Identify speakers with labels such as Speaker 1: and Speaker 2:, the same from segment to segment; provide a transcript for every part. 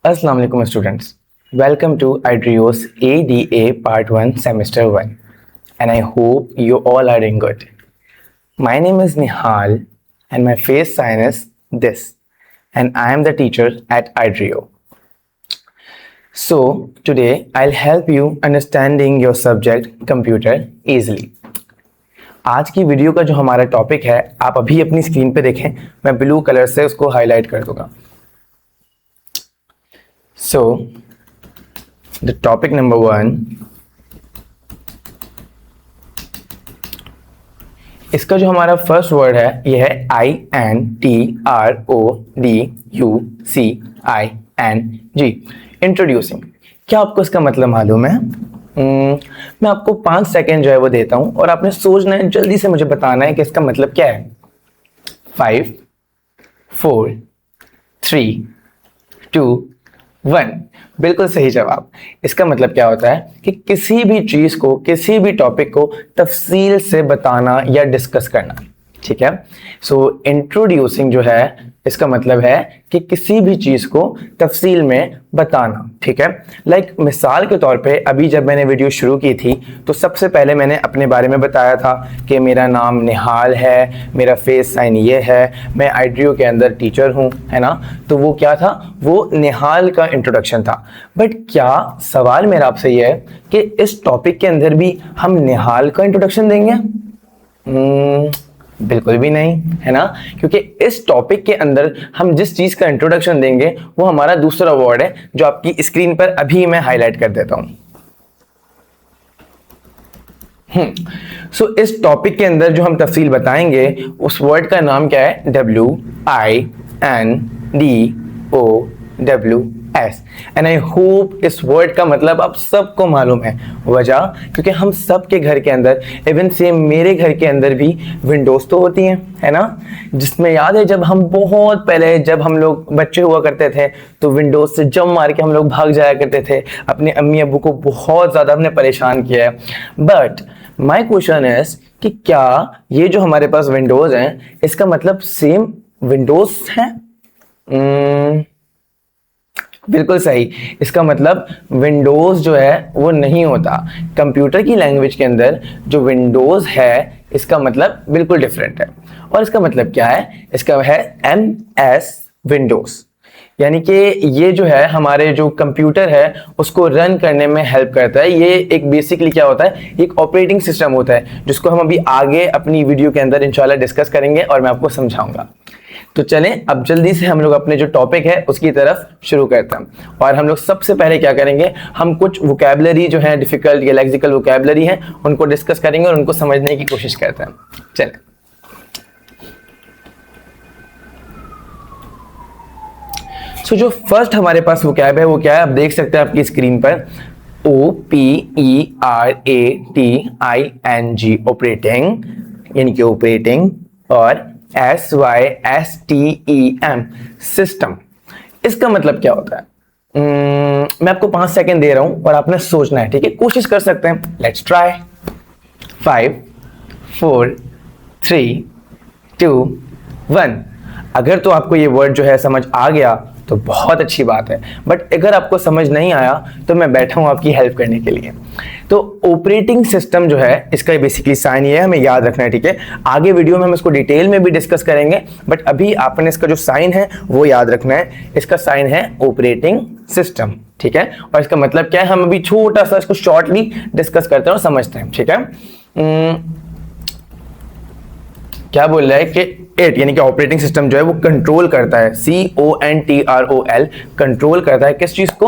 Speaker 1: Assalamu alaikum students. Welcome to IDRIO's ADA Part 1 Semester 1 and I hope you all are doing good. My name is Nihal and my face sign is this and I am the teacher at IDRIO. So today I'll help you understanding your subject computer easily. आज की video का जो हमारा topic है आप अभी अपनी screen पे देखें, मैं ब्लू कलर से उसको हाईलाइट कर दूंगा. So, the topic number 1, इसका जो हमारा फर्स्ट वर्ड है यह है INTRODUCING. इंट्रोड्यूसिंग. क्या आपको इसका मतलब मालूम है? मैं आपको 5 सेकेंड जो है वो देता हूं और आपने सोचना है, जल्दी से मुझे बताना है कि इसका मतलब क्या है. 5, 4, 3, 2, 1. बिल्कुल सही जवाब. इसका मतलब क्या होता है कि किसी भी चीज को, किसी भी टॉपिक को तफसील से बताना या डिस्कस करना. ठीक है. सो इंट्रोड्यूसिंग जो है इसका मतलब है कि किसी भी चीज को तफसील में बताना. ठीक है. लाइक मिसाल के तौर पे अभी जब मैंने वीडियो शुरू की थी तो सबसे पहले मैंने अपने बारे में बताया था कि मेरा नाम निहाल है, मेरा फेस साइन ये है, मैं आईड्रियो के अंदर टीचर हूं, है ना. तो वो क्या था? वो निहाल का इंट्रोडक्शन था. बट क्या सवाल मेरा आपसे ये है कि इस टॉपिक के अंदर भी हम निहाल का इंट्रोडक्शन देंगे? बिल्कुल भी नहीं, है ना. क्योंकि इस टॉपिक के अंदर हम जिस चीज का इंट्रोडक्शन देंगे वो हमारा दूसरा वर्ड है जो आपकी स्क्रीन पर अभी मैं हाईलाइट कर देता हूं. सो इस टॉपिक के अंदर जो हम तफसील बताएंगे उस वर्ड का नाम क्या है? WINDOWS. एंड आई होप इस वर्ड का मतलब आप सबको मालूम है. वजह क्योंकि हम सब के घर के अंदर, इवन सेम मेरे घर के अंदर भी विंडोज तो होती हैं, है ना. जिसमें याद है जब हम बहुत पहले, जब हम लोग बच्चे हुआ करते थे तो विंडोज से जंप मार के हम लोग भाग जाया करते थे. अपने अम्मी अब्बू को बहुत ज्यादा हमने परेशान किया है. बट माई क्वेश्चन इज कि क्या ये जो हमारे पास विंडोज हैं इसका मतलब सेम विंडोज है? बिल्कुल सही. इसका मतलब विंडोज जो है वो नहीं होता. कंप्यूटर की लैंग्वेज के अंदर जो विंडोज है इसका मतलब बिल्कुल डिफरेंट है. और इसका मतलब क्या है? इसका है MS विंडोज. यानी कि ये जो है हमारे जो कंप्यूटर है उसको रन करने में हेल्प करता है. ये एक बेसिकली क्या होता है, एक ऑपरेटिंग सिस्टम होता है जिसको हम अभी आगे अपनी वीडियो के अंदर इंशाल्लाह डिस्कस करेंगे और मैं आपको समझाऊंगा. तो चलें अब जल्दी से हम लोग अपने जो टॉपिक है उसकी तरफ शुरू करते हैं. और हम लोग सबसे पहले क्या करेंगे, हम कुछ वोकैबुलरी जो है डिफिकल्ट या लेक्सिकल वोकैबुलरी है उनको डिस्कस करेंगे और उनको समझने की कोशिश करते हैं. चलें. सो जो फर्स्ट हमारे पास वोकैब है वो क्या है? आप देख सकते हैं आपकी स्क्रीन पर OPERATING. ऑपरेटिंग यानी कि ऑपरेटिंग. और SYSTEM सिस्टम. इसका मतलब क्या होता है? मैं आपको 5 सेकेंड दे रहा हूं और आपने सोचना है. ठीक है, कोशिश कर सकते हैं. Let's try. 5, 4, 3, 2, 1. अगर तो आपको ये वर्ड जो है समझ आ गया तो बहुत अच्छी बात है. बट अगर आपको समझ नहीं आया तो मैं बैठा हूं आपकी हेल्प करने के लिए. तो ऑपरेटिंग सिस्टम जो है इसका बेसिकली साइन ये है, हमें याद रखना है. ठीक है, आगे वीडियो में हम इसको डिटेल में भी डिस्कस करेंगे बट अभी आपने इसका जो साइन है वो याद रखना है. इसका साइन है ऑपरेटिंग सिस्टम. ठीक है, और इसका मतलब क्या है हम अभी छोटा सा इसको शॉर्टली डिस्कस करते हैं और समझते हैं. ठीक है, क्या बोल रहा है कि इट यानी कि ऑपरेटिंग सिस्टम जो है वो कंट्रोल करता है. CONTROL. कंट्रोल करता है किस चीज को?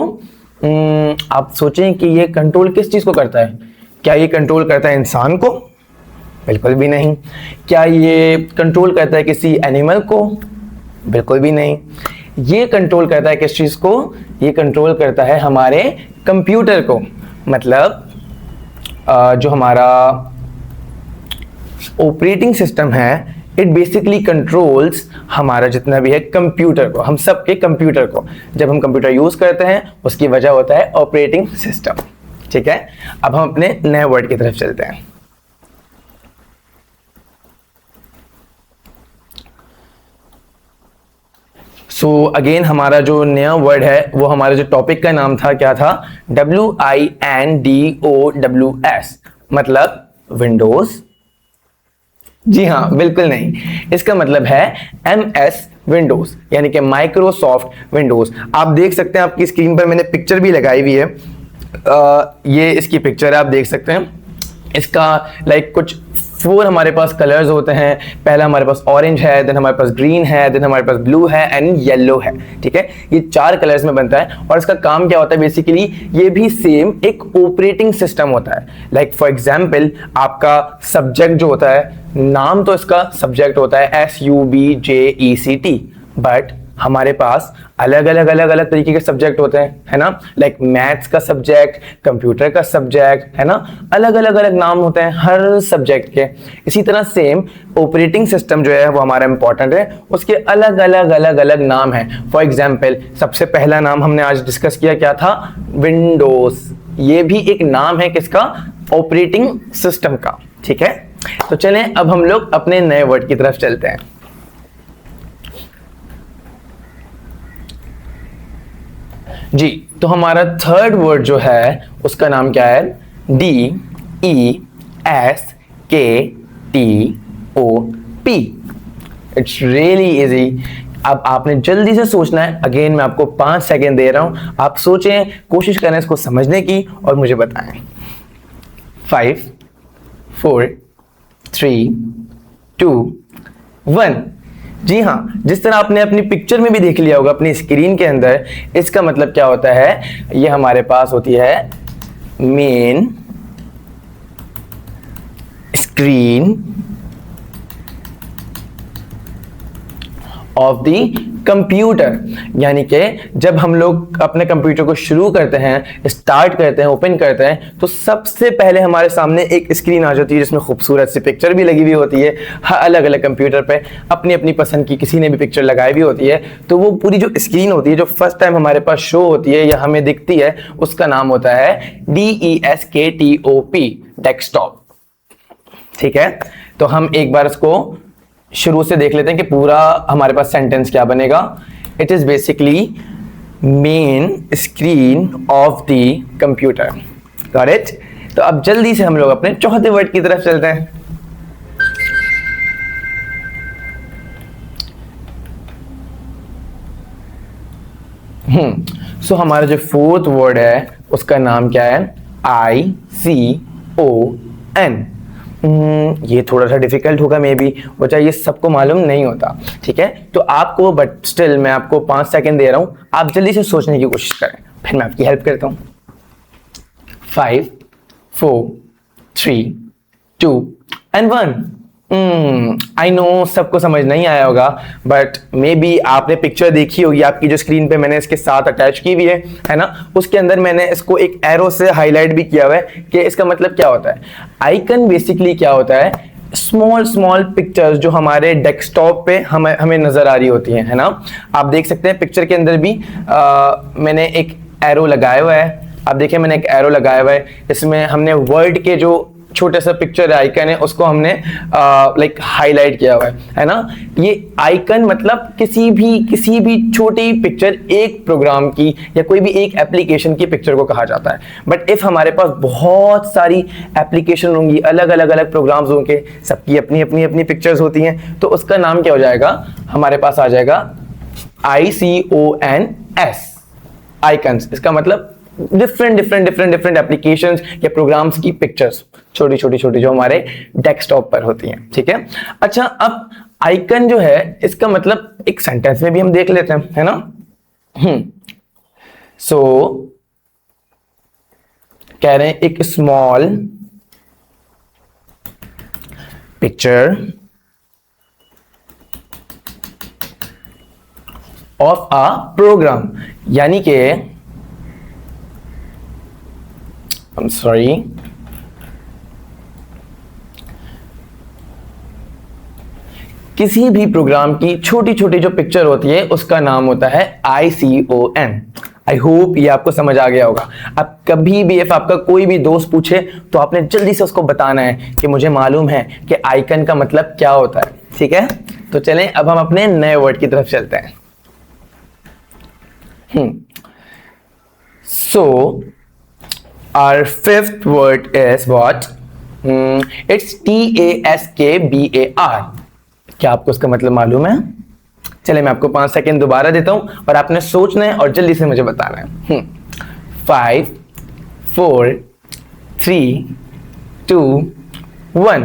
Speaker 1: आप सोचें कि ये कंट्रोल किस चीज को करता है? क्या ये कंट्रोल करता है इंसान को? बिल्कुल भी नहीं. क्या ये कंट्रोल करता है किसी एनिमल को? बिल्कुल भी नहीं. ये कंट्रोल करता है किस चीज को? ये कंट्रोल करता है हमारे कंप्यूटर को. मतलब जो हमारा ऑपरेटिंग सिस्टम है इट बेसिकली कंट्रोल्स हमारा जितना भी है कंप्यूटर को, हम सब के कंप्यूटर को. जब हम कंप्यूटर यूज करते हैं उसकी वजह होता है ऑपरेटिंग सिस्टम. ठीक है, अब हम अपने नए वर्ड की तरफ चलते हैं. सो अगेन हमारा जो नया वर्ड है वो हमारे जो टॉपिक का नाम था क्या था, WINDOWS, मतलब विंडोज। जी हाँ, बिल्कुल नहीं, इसका मतलब है MS विंडोज, यानी कि माइक्रोसॉफ्ट विंडोज। आप देख सकते हैं आपकी स्क्रीन पर मैंने पिक्चर भी लगाई हुई है, ये इसकी पिक्चर है, आप देख सकते हैं। इसका कुछ 4 हमारे पास कलर्स होते हैं। पहला हमारे पास ऑरेंज है, देन हमारे पास ग्रीन है, देन हमारे पास ब्लू है एंड येलो है। ठीक है, ये 4 कलर्स में बनता है। और इसका काम क्या होता है, बेसिकली ये भी सेम एक ऑपरेटिंग सिस्टम होता है। फॉर एग्जांपल आपका सब्जेक्ट जो होता है, नाम तो इसका सब्जेक्ट होता है SUBJECT, बट हमारे पास अलग अलग तरीके के सब्जेक्ट होते हैं, है ना। मैथ्स का सब्जेक्ट, कंप्यूटर का सब्जेक्ट, है ना, अलग अलग नाम होते हैं हर सब्जेक्ट के। इसी तरह सेम ऑपरेटिंग सिस्टम जो है वो हमारा इंपॉर्टेंट है, उसके अलग अलग नाम है। फॉर एग्जांपल सबसे पहला नाम हमने आज डिस्कस किया क्या था, विंडोज। ये भी एक नाम है किसका, ऑपरेटिंग सिस्टम का। ठीक है, तो चलें अब हम लोग अपने नए वर्ड की तरफ चलते हैं। जी, तो हमारा थर्ड वर्ड जो है उसका नाम क्या है, DESKTOP। It's really easy. अब आपने जल्दी से सोचना है। अगेन मैं आपको 5 सेकेंड दे रहा हूं, आप सोचें, कोशिश करें इसको समझने की और मुझे बताएं। 5 4 3 2 1। जी हाँ, जिस तरह आपने अपनी पिक्चर में भी देख लिया होगा अपनी स्क्रीन के अंदर, इसका मतलब क्या होता है, ये हमारे पास होती है main screen of the computer. यानी कि जब हम लोग अपने कंप्यूटर को शुरू करते हैं, स्टार्ट करते हैं, ओपन करते हैं, तो सबसे पहले हमारे सामने एक स्क्रीन आ जाती है जिसमें खूबसूरत सी पिक्चर भी लगी हुई होती है। हर अलग अलग कंप्यूटर पे अपनी अपनी पसंद की किसी ने भी पिक्चर लगाई हुई होती है। तो वो पूरी जो स्क्रीन होती है, जो फर्स्ट टाइम हमारे पास शो होती है या हमें दिखती है, उसका नाम होता है DESKTOP, डेस्कटॉप। ठीक है, तो हम एक बार इसको शुरू से देख लेते हैं कि पूरा हमारे पास सेंटेंस क्या बनेगा। It is basically main screen of the computer. Got it. तो अब जल्दी से हम लोग अपने चौथे वर्ड की तरफ चलते हैं। सो हमारा जो फोर्थ वर्ड है उसका नाम क्या है, ICON। ये थोड़ा सा डिफिकल्ट होगा मे बी, वो चाहिए सबको मालूम नहीं होता। ठीक है, तो आपको, बट स्टिल मैं आपको 5 सेकेंड दे रहा हूं, आप जल्दी से सोचने की कोशिश करें, फिर मैं आपकी हेल्प करता हूं। 5 4 3 2 एंड 1। आई नो सबको समझ नहीं आया होगा, बट मे बी आपने पिक्चर देखी होगी आपकी जो स्क्रीन पे मैंने इसके साथ अटैच की हुई है ना, उसके अंदर मैंने इसको एक एरो से हाईलाइट भी किया हुआ है कि इसका मतलब क्या होता है। आइकन बेसिकली क्या होता है, स्मॉल पिक्चर्स जो हमारे डेस्कटॉप पे हमें नजर आ रही होती हैं, है ना। आप देख सकते हैं पिक्चर के अंदर भी मैंने एक एरो लगाया हुआ है। आप देखिए मैंने एक एरो लगाया हुआ है, इसमें हमने वर्ड के जो छोटा सा पिक्चर आइकन है उसको हमने हाईलाइट किया हुआ है ना। ये आइकन मतलब किसी भी छोटी पिक्चर, एक प्रोग्राम की या कोई भी एक एप्लीकेशन की पिक्चर को कहा जाता है। बट इफ हमारे पास बहुत सारी एप्लीकेशन होंगी, अलग अलग प्रोग्राम्स होंगे, सबकी अपनी अपनी पिक्चर्स होती हैं, तो उसका नाम क्या हो जाएगा, हमारे पास आ जाएगा ICONS, आइकन्स। इसका मतलब डिफरेंट एप्लीकेशंस या प्रोग्राम्स की पिक्चर्स, छोटी जो हमारे डेस्कटॉप पर होती हैं। ठीक है, अच्छा अब आइकन जो है इसका मतलब एक सेंटेंस में भी हम देख लेते हैं, है ना। सो कह रहे हैं एक small picture of a program, यानी कि किसी भी प्रोग्राम की छोटी जो पिक्चर होती है उसका नाम होता है ICON। आई होप ये आपको समझ आ गया होगा। अब कभी भी इफ आपका कोई भी दोस्त पूछे तो आपने जल्दी से उसको बताना है कि मुझे मालूम है कि आइकन का मतलब क्या होता है। ठीक है, तो चलें अब हम अपने नए वर्ड की तरफ चलते हैं। So our fifth word is what? It's TASKBAR. क्या आपको इसका मतलब मालूम है? चलिए मैं आपको 5 सेकेंड दोबारा देता हूं और आपने सोचना है और जल्दी से मुझे बताना है। 5 4 3 2 1।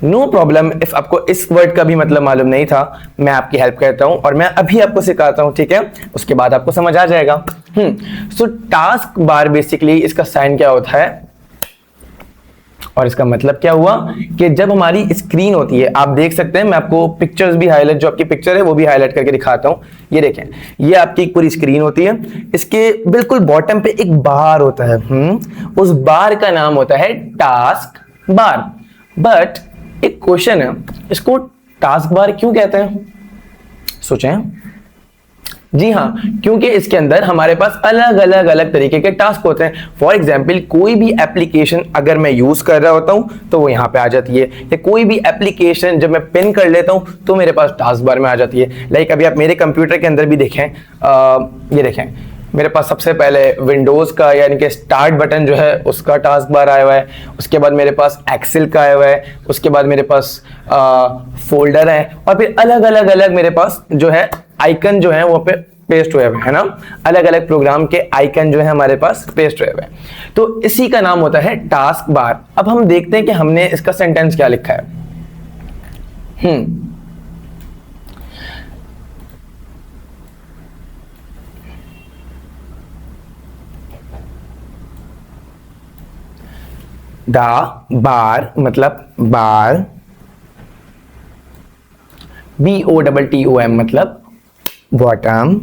Speaker 1: नो प्रॉब्लम इफ आपको इस वर्ड का भी मतलब मालूम नहीं था, मैं आपकी हेल्प करता हूं और मैं अभी आपको सिखाता हूं, ठीक है? उसके बाद आपको समझ आ जाएगा। सो टास्क बार बेसिकली इसका साइन क्या होता है और इसका मतलब क्या हुआ कि जब हमारी स्क्रीन होती है, आप देख सकते हैं, मैं आपको पिक्चर्स भी हाईलाइट, जो आपकी पिक्चर है वो भी हाईलाइट करके दिखाता हूं। ये देखें, ये आपकी एक पूरी स्क्रीन होती है, इसके बिल्कुल बॉटम पे एक बार होता है। उस बार का नाम होता है टास्क बार। बट एक क्वेश्चन है, इसको टास्क बार क्यों कहते हैं? सोचें। जी हाँ, क्योंकि इसके अंदर हमारे पास अलग अलग तरीके के टास्क होते हैं। फॉर एग्जाम्पल, कोई भी एप्लीकेशन अगर मैं यूज कर रहा होता हूं तो वो यहां पे आ जाती है, या कोई भी एप्लीकेशन जब मैं पिन कर लेता हूं तो मेरे पास टास्क बार में आ जाती है। लाइक अभी आप मेरे कंप्यूटर के अंदर भी देखें, ये देखें, मेरे पास सबसे पहले विंडोज का यानी कि स्टार्ट बटन जो है उसका टास्क बार आया हुआ है, उसके बाद मेरे पास एक्सेल का आया हुआ है, उसके बाद मेरे पास फोल्डर है, और फिर अलग अलग मेरे पास जो है आइकन जो है वो पे पेस्ट हुए हुए है ना, अलग अलग प्रोग्राम के आइकन जो है हमारे पास पेस्ट हुए हुए। तो इसी का नाम होता है टास्क बार। अब हम देखते हैं कि हमने इसका सेंटेंस क्या लिखा है। द बार मतलब बार, BOTTOM मतलब बॉटम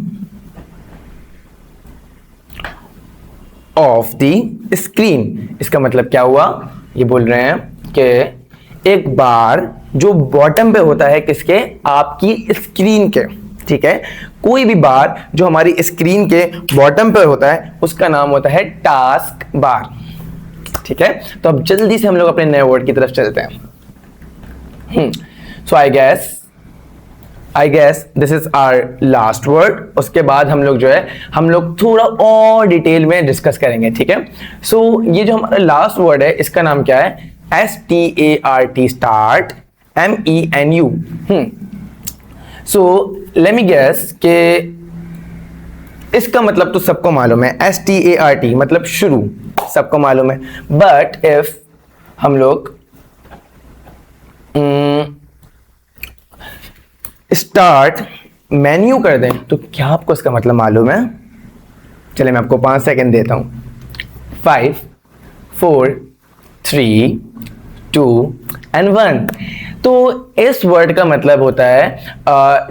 Speaker 1: ऑफ द स्क्रीन। इसका मतलब क्या हुआ? ये बोल रहे हैं कि एक बार जो बॉटम पे होता है, किसके? आपकी स्क्रीन के, ठीक है? कोई भी बार जो हमारी स्क्रीन के बॉटम पे होता है उसका नाम होता है टास्क बार, ठीक है? तो अब जल्दी से हम लोग अपने नए वर्ड की तरफ चलते हैं। So I guess this is our last word. उसके बाद हम लोग जो है हम लोग थोड़ा और डिटेल में डिस्कस करेंगे, ठीक है? सो ये जो हमारा लास्ट वर्ड है इसका नाम क्या है? START, start, MENU। So let me guess के इसका मतलब तो सबको मालूम है, START मतलब शुरू, सबको मालूम है। बट इफ हम लोग स्टार्ट मेन्यू कर दें तो क्या आपको इसका मतलब मालूम है? चलिए मैं आपको 5 सेकेंड देता हूं। 5 4 3 2 एंड 1। तो इस वर्ड का मतलब होता है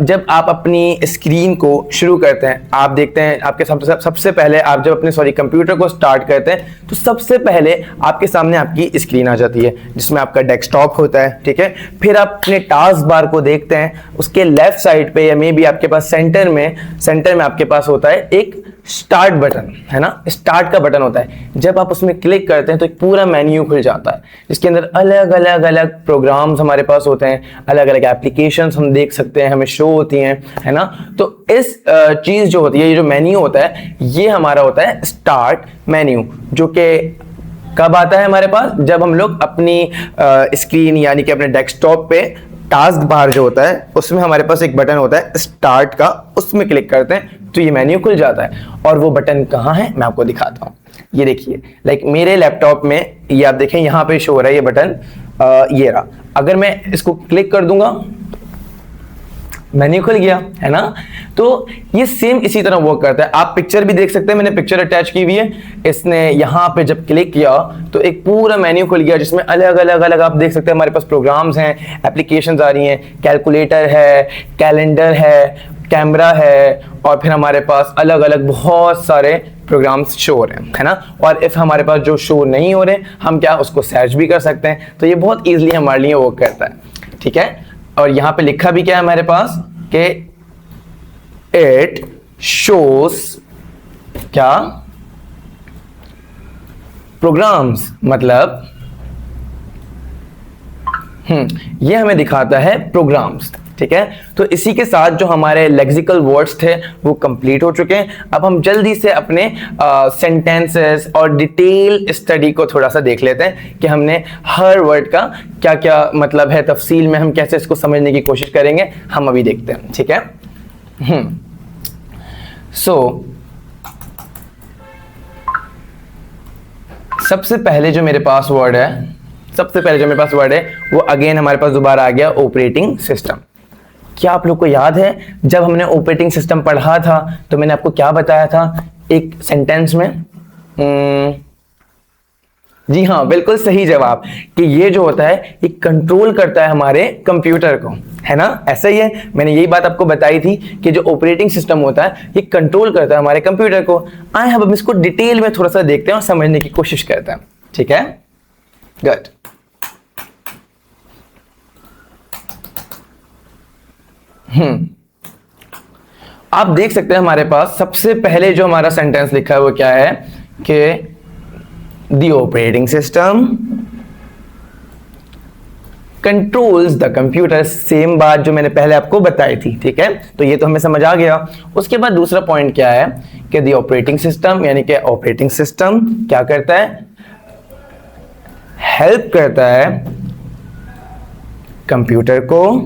Speaker 1: जब आप अपनी स्क्रीन को शुरू करते हैं, आप देखते हैं आपके सबसे पहले आप जब अपने कंप्यूटर को स्टार्ट करते हैं तो सबसे पहले आपके सामने आपकी स्क्रीन आ जाती है जिसमें आपका डेस्कटॉप होता है, ठीक है? फिर आप अपने टास्क बार को देखते हैं, उसके लेफ्ट साइड पे या मे बी आपके पास सेंटर में आपके पास होता है एक स्टार्ट बटन, है ना? स्टार्ट का बटन होता है। जब आप उसमें क्लिक करते हैं तो एक पूरा मेन्यू खुल जाता है जिसके अंदर अलग अलग प्रोग्राम्स हमारे पास होते हैं, अलग अलग एप्लीकेशंस हम देख सकते हैं, हमें शो होती हैं, है ना? तो इस चीज जो होती है, ये जो मेन्यू होता है, ये हमारा होता है स्टार्ट मेन्यू, जो कि कब आता है हमारे पास? जब हम लोग अपनी स्क्रीन यानी कि अपने डेस्कटॉप पे टास्क बार जो होता है उसमें हमारे पास एक बटन होता है स्टार्ट का, उसमें क्लिक करते हैं तो ये मेन्यू खुल जाता है। और वो बटन कहाँ है मैं आपको दिखाता हूँ। ये देखिए, लाइक मेरे लैपटॉप में ये आप देखें यहाँ पे शो हो रहा है ये बटन, ये रहा। अगर मैं इसको क्लिक कर दूंगा मेन्यू खुल गया, है ना? तो ये सेम इसी तरह वर्क करता है। आप पिक्चर भी देख सकते हैं, मैंने पिक्चर अटैच की हुई है, इसने यहाँ पे जब क्लिक किया तो एक पूरा मेन्यू खुल गया जिसमें अलग अलग आप देख सकते हैं हमारे पास प्रोग्राम्स हैं, एप्लीकेशंस आ रही हैं, कैलकुलेटर है, कैलेंडर है, कैमरा है, और फिर हमारे पास अलग अलग बहुत सारे प्रोग्राम्स शो हो रहे हैं, है ना? और इफ हमारे पास जो शो नहीं हो रहे हम क्या उसको सर्च भी कर सकते हैं। तो ये बहुत ईजिली हमारे लिए वर्क करता है, ठीक है? और यहां पे लिखा भी क्या है हमारे पास कि इट शोज क्या? प्रोग्राम्स, मतलब ये हमें दिखाता है प्रोग्राम्स, ठीक है, तो इसी के साथ जो हमारे लेक्सिकल वर्ड्स थे वो कंप्लीट हो चुके हैं। अब हम जल्दी से अपने सेंटेंसेस और डिटेल स्टडी को थोड़ा सा देख लेते हैं कि हमने हर वर्ड का क्या क्या मतलब है, तफसील में हम कैसे इसको समझने की कोशिश करेंगे, हम अभी देखते हैं। ठीक है, सबसे पहले जो मेरे पास वर्ड है वो अगेन हमारे पास दोबारा आ गया, ऑपरेटिंग सिस्टम। क्या आप लोग को याद है जब हमने ऑपरेटिंग सिस्टम पढ़ा था तो मैंने आपको क्या बताया था एक सेंटेंस में? जी हाँ, बिल्कुल सही जवाब, कि ये जो होता है ये कंट्रोल करता है हमारे कंप्यूटर को, है ना? ऐसा ही है, मैंने यही बात आपको बताई थी कि जो ऑपरेटिंग सिस्टम होता है ये कंट्रोल करता है हमारे कंप्यूटर को। आए हम इसको डिटेल में थोड़ा सा देखते हैं और समझने की कोशिश करते हैं। ठीक है, गुड। आप देख सकते हैं हमारे पास सबसे पहले जो हमारा सेंटेंस लिखा है वो क्या है कि the operating system controls the computer। Same बात जो मैंने पहले आपको बताई थी। ठीक है, तो ये तो हमें समझ आ गया। उसके बाद दूसरा पॉइंट क्या है कि the operating system यानी कि ऑपरेटिंग सिस्टम क्या करता है? हेल्प करता है कंप्यूटर को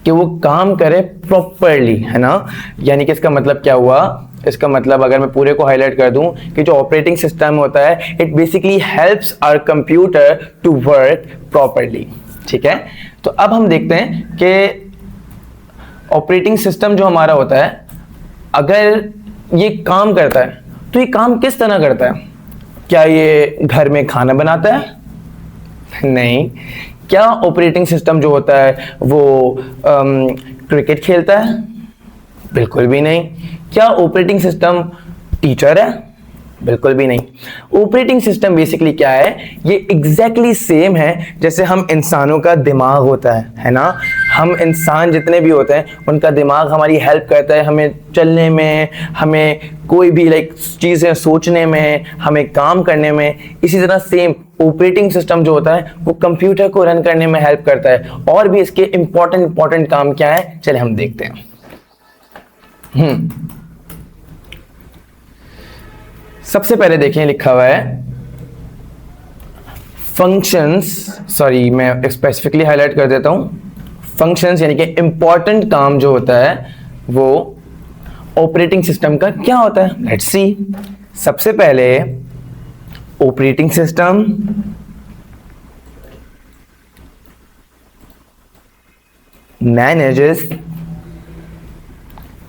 Speaker 1: कि वो काम करे प्रॉपरली, है ना? यानी कि इसका मतलब क्या हुआ? इसका मतलब अगर मैं पूरे को हाईलाइट कर दूं कि जो ऑपरेटिंग सिस्टम होता है it basically helps our computer to work properly. ठीक है, तो अब हम देखते हैं कि ऑपरेटिंग सिस्टम जो हमारा होता है अगर ये काम करता है तो ये काम किस तरह करता है? क्या ये घर में खाना बनाता है? नहीं। क्या ऑपरेटिंग सिस्टम जो होता है वो क्रिकेट खेलता है? बिल्कुल भी नहीं। क्या ऑपरेटिंग सिस्टम टीचर है? बिल्कुल भी नहीं। ऑपरेटिंग सिस्टम बेसिकली क्या है? ये एग्जैक्टली सेम है जैसे हम इंसानों का दिमाग होता है ना? हम इंसान जितने भी होते हैं उनका दिमाग हमारी हेल्प करता है हमें चलने में, हमें कोई भी चीज़ें सोचने में, हमें काम करने में। इसी तरह सेम ऑपरेटिंग सिस्टम जो होता है वो कंप्यूटर को रन करने में हेल्प करता है। और भी इसके इंपॉर्टेंट काम क्या है, चले हम देखते हैं। सबसे पहले देखें लिखा हुआ है फंक्शंस, सॉरी मैं स्पेसिफिकली हाईलाइट कर देता हूं, फंक्शंस यानी कि इंपॉर्टेंट काम जो होता है वो ऑपरेटिंग सिस्टम का क्या होता है। Let's see. सबसे पहले ऑपरेटिंग सिस्टम मैनेजेस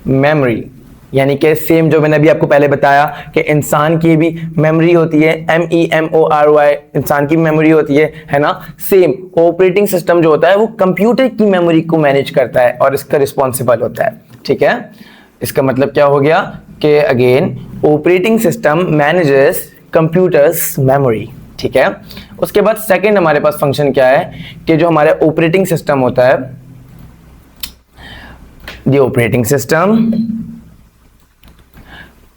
Speaker 1: मेमोरी, यानी कि सेम जो मैंने अभी आपको पहले बताया कि इंसान की भी मेमोरी होती है, MEMORY, इंसान की मेमोरी होती है ना? सेम ऑपरेटिंग सिस्टम जो होता है वो कंप्यूटर की मेमोरी को मैनेज करता है और इसका रिस्पॉन्सिबल होता है। ठीक है, इसका मतलब क्या हो गया कि again operating system manages computers memory. ठीक है, उसके बाद सेकंड हमारे पास फंक्शन क्या है कि जो हमारे ऑपरेटिंग सिस्टम होता है, the operating system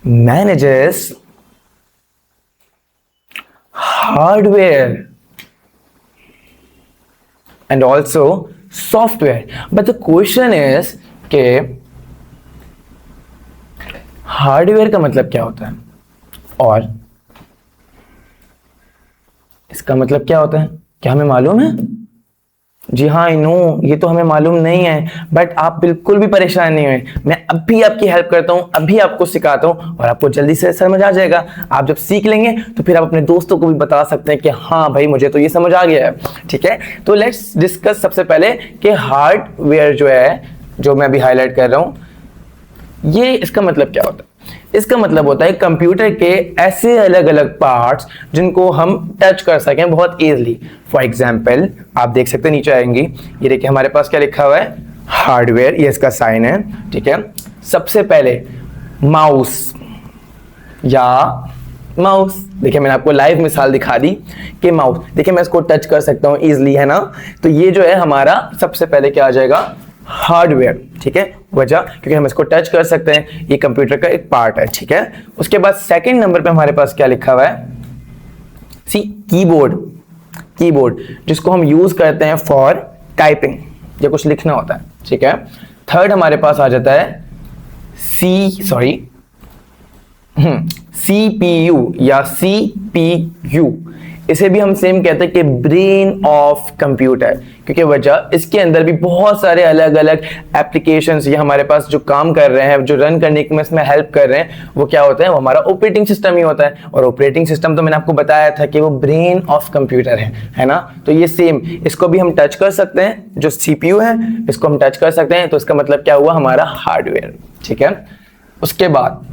Speaker 1: manages hardware and also software, but the question is कि हार्डवेयर का मतलब क्या होता है और इसका मतलब क्या होता है? क्या हमें मालूम है? जी हाँ, आई नो, ये तो हमें मालूम नहीं है, बट आप बिल्कुल भी परेशान नहीं हुए। मैं अभी आपकी हेल्प करता हूँ, अभी आपको सिखाता हूँ और आपको जल्दी से समझ आ जाएगा। आप जब सीख लेंगे तो फिर आप अपने दोस्तों को भी बता सकते हैं कि हाँ भाई मुझे तो ये समझ आ गया है। ठीक है, तो लेट्स डिस्कस सबसे पहले कि हार्डवेयर जो है, जो मैं अभी हाईलाइट कर रहा हूँ, ये इसका मतलब क्या होता है? इसका मतलब होता है कंप्यूटर के ऐसे अलग अलग पार्ट्स जिनको हम टच कर सकें बहुत इजीली। फॉर एग्जांपल आप देख सकते हैं, नीचे आएंगी, ये देखिए हमारे पास क्या लिखा हुआ है, हार्डवेयर, ये इसका साइन है। ठीक है, सबसे पहले माउस देखिए मैंने आपको लाइव मिसाल दिखा दी कि माउस, देखिए मैं इसको टच कर सकता हूं इजीली, है ना? तो ये जो है हमारा सबसे पहले क्या आ जाएगा, हार्डवेयर। ठीक है, वजह क्योंकि हम इसको टच कर सकते हैं, ये कंप्यूटर का एक पार्ट है। ठीक है, उसके बाद सेकंड नंबर पे हमारे पास क्या लिखा हुआ है, सी कीबोर्ड जिसको हम यूज करते हैं फॉर टाइपिंग। या कुछ लिखना होता है, ठीक है। थर्ड हमारे पास आ जाता है CPU या CPU। इसे भी हम सेम कहते हैं कि ब्रेन ऑफ कंप्यूटर, क्योंकि वजह इसके अंदर भी बहुत सारे अलग अलग एप्लीकेशंस ये हमारे पास जो काम कर रहे हैं, जो रन करने में इसमें हेल्प कर रहे हैं, वो क्या होता है, वो हमारा ऑपरेटिंग सिस्टम ही होता है। और ऑपरेटिंग सिस्टम तो मैंने आपको बताया था कि वो ब्रेन ऑफ कंप्यूटर है ना। तो ये सेम, इसको भी हम टच कर सकते हैं, जो CPU है इसको हम टच कर सकते हैं, तो इसका मतलब क्या हुआ, हमारा हार्डवेयर, ठीक है। उसके बाद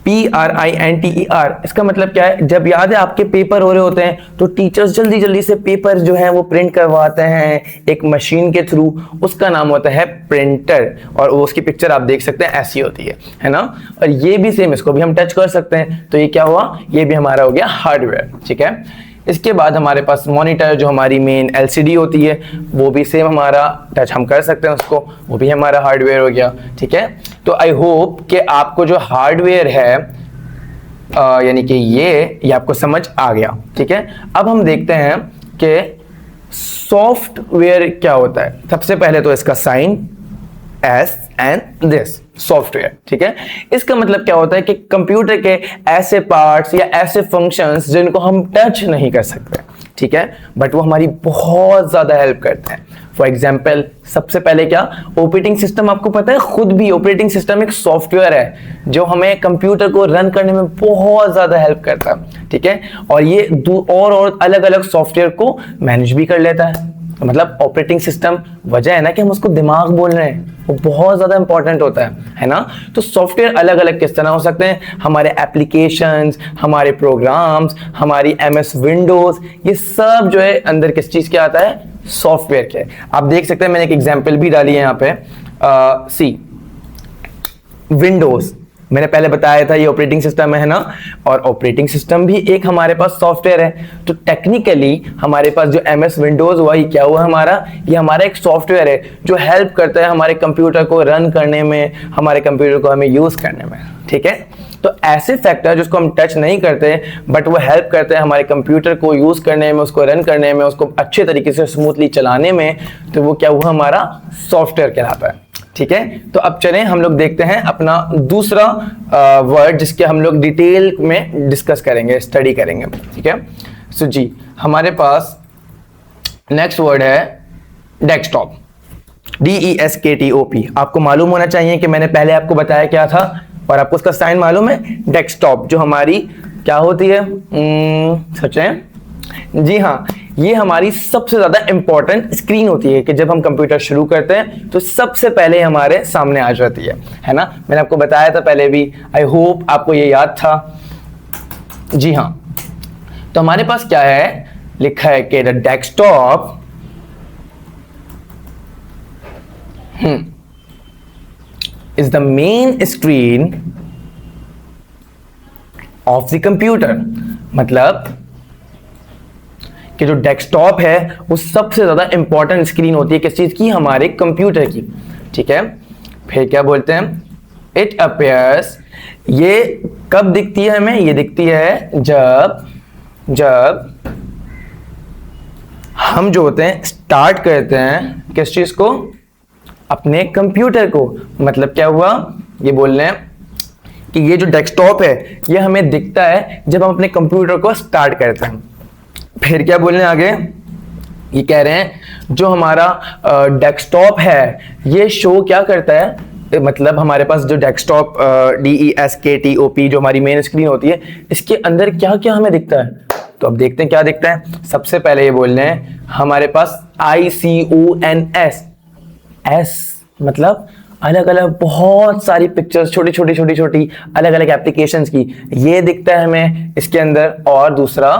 Speaker 1: PRINTER, इसका मतलब क्या है, जब याद है आपके पेपर हो रहे होते हैं तो टीचर्स जल्दी जल्दी से पेपर जो है वो प्रिंट करवाते हैं एक मशीन के थ्रू, उसका नाम होता है प्रिंटर, और उसकी पिक्चर आप देख सकते हैं ऐसी होती है ना। और ये भी सेम, इसको भी हम टच कर सकते हैं, तो ये क्या हुआ, ये भी हमारा हो गया हार्डवेयर, ठीक है। इसके बाद हमारे पास मॉनिटर, जो हमारी मेन LCD होती है, वो भी सेम हमारा टच हम कर सकते हैं उसको, वो भी हमारा हार्डवेयर हो गया, ठीक है। तो आई होप कि आपको जो हार्डवेयर है यानी कि ये आपको समझ आ गया, ठीक है। अब हम देखते हैं कि सॉफ्टवेयर क्या होता है। सबसे पहले तो इसका sign S and this software, ठीक है। इसका मतलब क्या होता है कि कंप्यूटर के ऐसे पार्ट्स या ऐसे फंक्शंस जिनको हम टच नहीं कर सकते, ठीक है, बट वो हमारी बहुत ज्यादा हेल्प करते हैं। फॉर एग्जाम्पल, सबसे पहले क्या, ऑपरेटिंग सिस्टम, आपको पता है खुद भी ऑपरेटिंग सिस्टम एक सॉफ्टवेयर है जो हमें कंप्यूटर को रन करने में बहुत ज्यादा हेल्प करता है, ठीक है। और ये और अलग अलग सॉफ्टवेयर को मैनेज भी कर लेता है। तो मतलब ऑपरेटिंग सिस्टम, वजह है ना कि हम उसको दिमाग बोल रहे हैं, वो बहुत ज्यादा इंपॉर्टेंट होता है ना। तो सॉफ्टवेयर अलग अलग किस तरह हो सकते हैं, हमारे एप्लीकेशंस, हमारे प्रोग्राम्स, हमारी MS विंडोज, ये सब जो है अंदर किस चीज के आता है, सॉफ्टवेयर के। आप देख सकते हैं मैंने एक एग्जांपल भी डाली है यहाँ पे, विंडोज मैंने पहले बताया था ये ऑपरेटिंग सिस्टम है ना, और ऑपरेटिंग सिस्टम भी एक हमारे पास सॉफ्टवेयर है। तो टेक्निकली हमारे पास जो MS विंडोज हुआ, ये क्या हुआ हमारा, ये हमारा एक सॉफ्टवेयर है जो हेल्प करता है हमारे कंप्यूटर को रन करने में, हमारे कंप्यूटर को हमें यूज करने में, ठीक है। तो ऐसे फैक्टर जिसको हम टच नहीं करते बट वो हेल्प करते हैं हमारे कंप्यूटर को यूज करने में, उसको रन करने में, उसको अच्छे तरीके से स्मूथली चलाने में, तो वो क्या हुआ, हमारा सॉफ्टवेयर कहलाता है, ठीक है। तो अब चलें हम लोग देखते हैं अपना दूसरा वर्ड जिसके हम लोग डिटेल में डिस्कस करेंगे, स्टडी करेंगे, ठीक है। सो जी, हमारे पास नेक्स्ट वर्ड है डेस्कटॉप, DESKTOP। आपको मालूम होना चाहिए कि मैंने पहले आपको बताया क्या था, और आपको उसका साइन मालूम है, डेस्कटॉप, जो हमारी क्या होती है, सोचें, जी हाँ, ये हमारी सबसे ज्यादा इंपॉर्टेंट स्क्रीन होती है कि जब हम कंप्यूटर शुरू करते हैं तो सबसे पहले हमारे सामने आ जाती है ना। मैंने आपको बताया था पहले भी, आई होप आपको ये याद था। जी हाँ, तो हमारे पास क्या है, लिखा है कि the desktop is the main screen of the computer। मतलब कि जो डेस्कटॉप है वो सबसे ज्यादा इंपॉर्टेंट स्क्रीन होती है किस चीज की, हमारे कंप्यूटर की, ठीक है। फिर क्या बोलते हैं, इट अपीयर्स, ये कब दिखती है हमें, ये दिखती है जब हम जो होते हैं स्टार्ट करते हैं किस चीज को, अपने कंप्यूटर को। मतलब क्या हुआ, ये बोल रहे हैं कि ये जो डेस्कटॉप है ये हमें दिखता है जब हम अपने कंप्यूटर को स्टार्ट करते हैं। फिर क्या बोलने आगे, ये कह रहे हैं जो हमारा डेस्कटॉप है ये शो क्या करता है, मतलब हमारे पास जो डेस्कटॉप DESKTOP जो हमारी मेन स्क्रीन होती है, इसके अंदर क्या क्या हमें दिखता है। तो अब देखते हैं क्या दिखता है। सबसे पहले ये बोल रहे हैं हमारे पास ICONS, S मतलब अलग अलग बहुत सारी पिक्चर्स, छोटी छोटी अलग अलग एप्लीकेशंस की, ये दिखता है हमें इसके अंदर। और दूसरा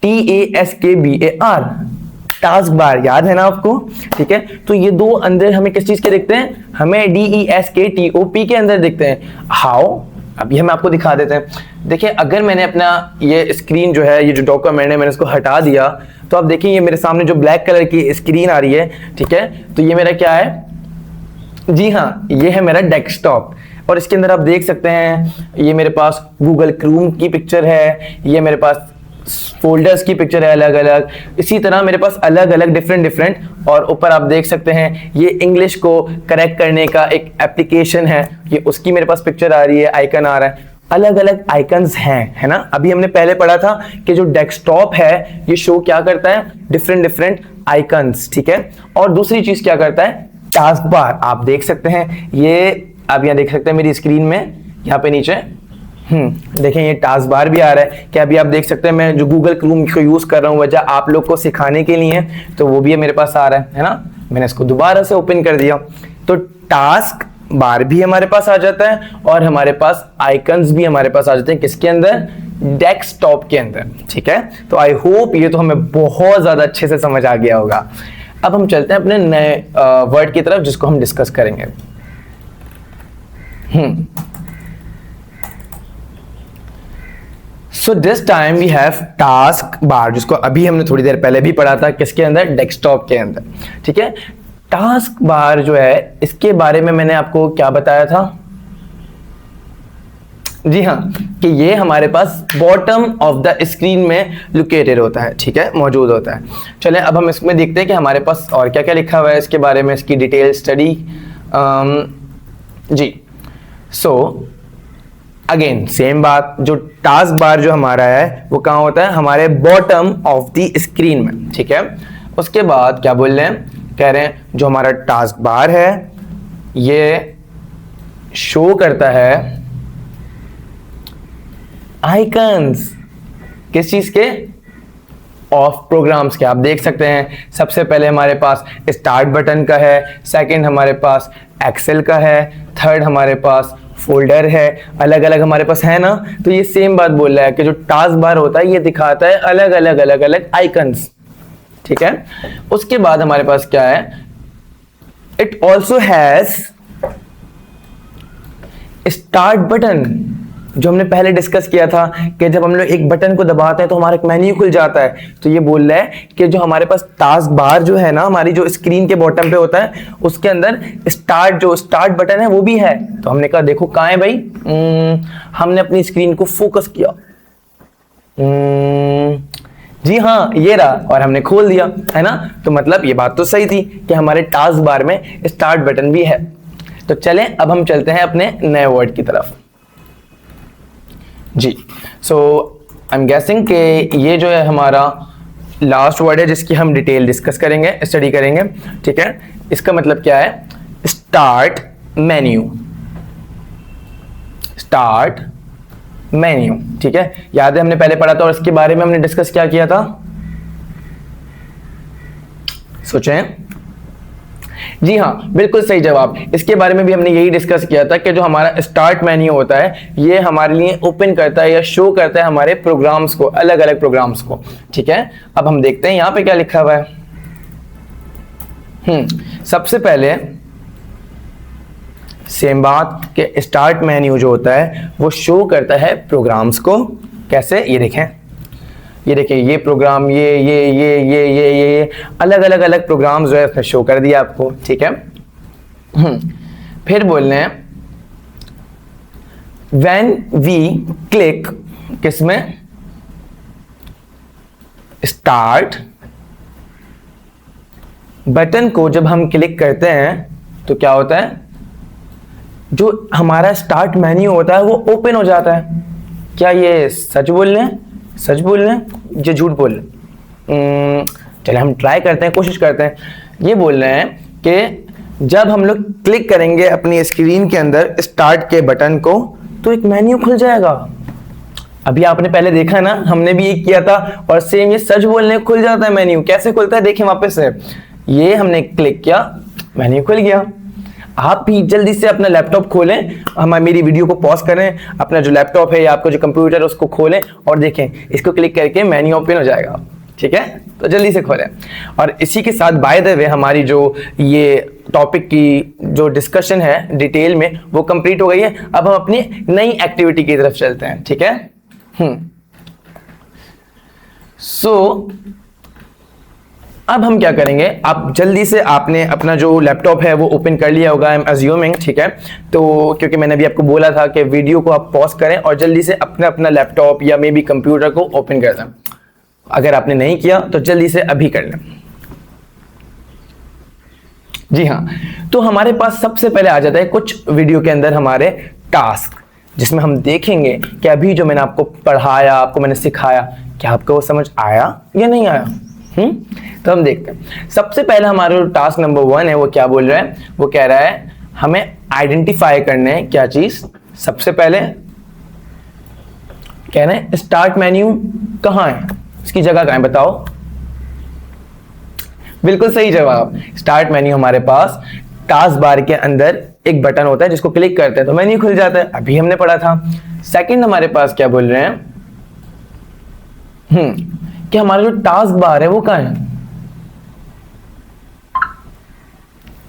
Speaker 1: TASKBAR, टास्क बार, याद है ना आपको, ठीक है। तो ये दो अंदर हमें किस चीज के दिखते हैं, हमें DESKTOP के अंदर दिखते हैं। हाउ, अब ये हम आपको दिखा देते हैं। देखिए, अगर मैंने अपना ये स्क्रीन जो है, ये जो डॉक्यूमेंट है, मैंने इसको हटा दिया, तो आप देखिए ये मेरे सामने जो ब्लैक कलर की स्क्रीन आ रही है, ठीक है। तो ये मेरा क्या है, जी हाँ, ये है मेरा डेस्कटॉप। और इसके अंदर आप देख सकते हैं ये मेरे पास गूगल क्रोम की पिक्चर है, ये मेरे पास फोल्डर्स की पिक्चर है अलग अलग, इसी तरह मेरे पास अलग अलग डिफरेंट, और ऊपर आप देख सकते हैं ये इंग्लिश को करेक्ट करने का एक एप्लीकेशन है, ये उसकी मेरे पास पिक्चर आ रही है, आइकन आ रहा है, अलग अलग आइकन्स हैं, है ना। अभी हमने पहले पढ़ा था कि जो डेस्कटॉप है ये शो क्या करता है, डिफरेंट आइकन्स, ठीक है। और दूसरी चीज क्या करता है, टास्क बार। आप देख सकते हैं ये, आप यहाँ देख सकते हैं मेरी स्क्रीन में यहाँ पे नीचे, देखें ये टास्क बार भी आ रहा है कि अभी आप देख सकते हैं मैं जो गूगल क्रोम को यूज कर रहा हूँ वजह आप लोग को सिखाने के लिए, तो वो भी मेरे पास आ रहा है ना। मैंने इसको दोबारा से ओपन कर दिया तो टास्क बार भी हमारे पास आ जाता है और हमारे पास आइकन्स भी हमारे पास आ जाते हैं, किसके अंदर, डेस्कटॉप के अंदर, ठीक है। तो आई होप ये तो हमें बहुत ज्यादा अच्छे से समझ आ गया होगा। अब हम चलते हैं अपने नए वर्ड की तरफ जिसको हम डिस्कस करेंगे। So this time we have task bar, जिसको अभी हमने थोड़ी देर पहले भी पढ़ा था, किसके अंदर, डेस्कटॉप के अंदर, ठीक है। टास्क बार जो है इसके बारे में मैंने आपको क्या बताया था, जी हाँ, कि ये हमारे पास बॉटम ऑफ द स्क्रीन में लोकेटेड होता है, ठीक है, मौजूद होता है। चलें अब हम इसमें देखते हैं कि हमारे पास और क्या क्या लिखा हुआ है इसके बारे में, इसकी डिटेल स्टडी। जी सो अगेन सेम बात, जो टास्क बार जो हमारा है वो कहाँ होता है, हमारे बॉटम ऑफ द स्क्रीन में, ठीक है। उसके बाद क्या बोल रहे हैं, कह रहे हैं जो हमारा टास्क बार है ये शो करता है आइकन्स, किस चीज के, ऑफ प्रोग्राम्स के। आप देख सकते हैं सबसे पहले हमारे पास स्टार्ट बटन का है, सेकंड हमारे पास एक्सेल का है, थर्ड हमारे पास फोल्डर है, अलग अलग हमारे पास है ना। तो ये सेम बात बोल रहा है कि जो टास्क बार होता है ये दिखाता है अलग अलग आइकन्स, ठीक है। उसके बाद हमारे पास क्या है, it also has start button, जो हमने पहले डिस्कस किया था कि जब हम लोग एक बटन को दबाते हैं तो हमारा एक मेन्यू खुल जाता है। तो ये बोल रहा है कि जो हमारे पास टास्क बार जो है ना, हमारी जो स्क्रीन के बॉटम पे होता है उसके अंदर स्टार्ट बटन है वो भी है। तो हमने कहा देखो कहाँ है भाई, हमने अपनी स्क्रीन को फोकस किया, जी हाँ ये रहा, और हमने खोल दिया, है ना। तो मतलब ये बात तो सही थी कि हमारे टास्क बार में स्टार्ट बटन भी है। तो चलें अब हम चलते हैं अपने नए वर्ड की तरफ। जी सो आई एम गेसिंग कि ये जो है हमारा लास्ट वर्ड है जिसकी हम डिटेल डिस्कस करेंगे, स्टडी करेंगे, ठीक है। इसका मतलब क्या है, स्टार्ट मेन्यू, स्टार्ट मेन्यू, ठीक है। याद है हमने पहले पढ़ा था और इसके बारे में हमने डिस्कस क्या किया था, सोचें। जी हाँ बिल्कुल सही जवाब, इसके बारे में भी हमने यही डिस्कस किया था कि जो हमारा स्टार्ट मेन्यू होता है ये हमारे लिए ओपन करता है या शो करता है हमारे प्रोग्राम्स को, अलग अलग प्रोग्राम्स को, ठीक है। अब हम देखते हैं यहां पे क्या लिखा हुआ है। सबसे पहले सेम बात कि स्टार्ट मेन्यू जो होता है वो शो करता है प्रोग्राम्स को, कैसे, ये देखें, ये देखिए ये प्रोग्राम, ये अलग अलग प्रोग्राम्स जो है उसने शो कर दिया आपको, ठीक है। फिर बोल रहे हैं व्हेन वी क्लिक, किसमें, स्टार्ट बटन को जब हम क्लिक करते हैं तो क्या होता है, जो हमारा स्टार्ट मेन्यू होता है वो ओपन हो जाता है। क्या ये सच बोल रहे हैं, सच बोल रहे हैं, ये झूठ बोल रहे हैं, चलिए हम ट्राई करते हैं, कोशिश करते हैं। ये बोल रहे हैं कि जब हम लोग क्लिक करेंगे अपनी स्क्रीन के अंदर स्टार्ट के बटन को तो एक मेन्यू खुल जाएगा। अभी आपने पहले देखा ना, हमने भी ये किया था और सेम ये सच बोलने खुल जाता है मेन्यू। कैसे खुलता है देखिए वापस से, ये हमने क्लिक किया, मेन्यू खुल गया। आप भी जल्दी से अपना लैपटॉप खोलें, मेरी वीडियो को पॉज करें, अपना जो लैपटॉप है या आपका जो कंप्यूटर है उसको खोलें और देखें, इसको क्लिक करके मेन्यू ओपन हो जाएगा, ठीक है। तो जल्दी से खोलें। और इसी के साथ बाय द वे हमारी जो ये टॉपिक की जो डिस्कशन है डिटेल में वो कंप्लीट हो गई है। अब हम अपनी नई एक्टिविटी की तरफ चलते हैं, ठीक है। सो अब हम क्या करेंगे, आप जल्दी से, आपने अपना जो लैपटॉप है वो ओपन कर लिया होगा, आई एम अज्यूमिंग, ठीक है। तो क्योंकि मैंने अभी आपको बोला था कि वीडियो को आप पॉज करें और जल्दी से अपना लैपटॉप या मे बी कंप्यूटर को ओपन कर दें। अगर आपने नहीं किया तो जल्दी से अभी कर लें। जी हाँ, तो हमारे पास सबसे पहले आ जाता है कुछ वीडियो के अंदर हमारे टास्क, जिसमें हम देखेंगे कि अभी जो मैंने आपको पढ़ाया, आपको मैंने सिखाया, क्या आपको वो समझ आया या नहीं आया। तो हम देखते हैं। सबसे पहले हमारा जो टास्क नंबर 1 है वो क्या बोल रहा है, वो कह रहा है हमें आइडेंटिफाई करना है क्या चीज। सबसे पहले कह रहे हैं स्टार्ट मेन्यू कहां है, इसकी जगह कहां है बताओ। बिल्कुल सही जवाब, स्टार्ट मेन्यू हमारे पास टास्क बार के अंदर एक बटन होता है जिसको क्लिक करते हैं तो मेन्यू खुल जाता है, अभी हमने पढ़ा था। सेकंड हमारे पास क्या बोल रहे हैं, कि हमारा जो टास्क बार है वो कहां है।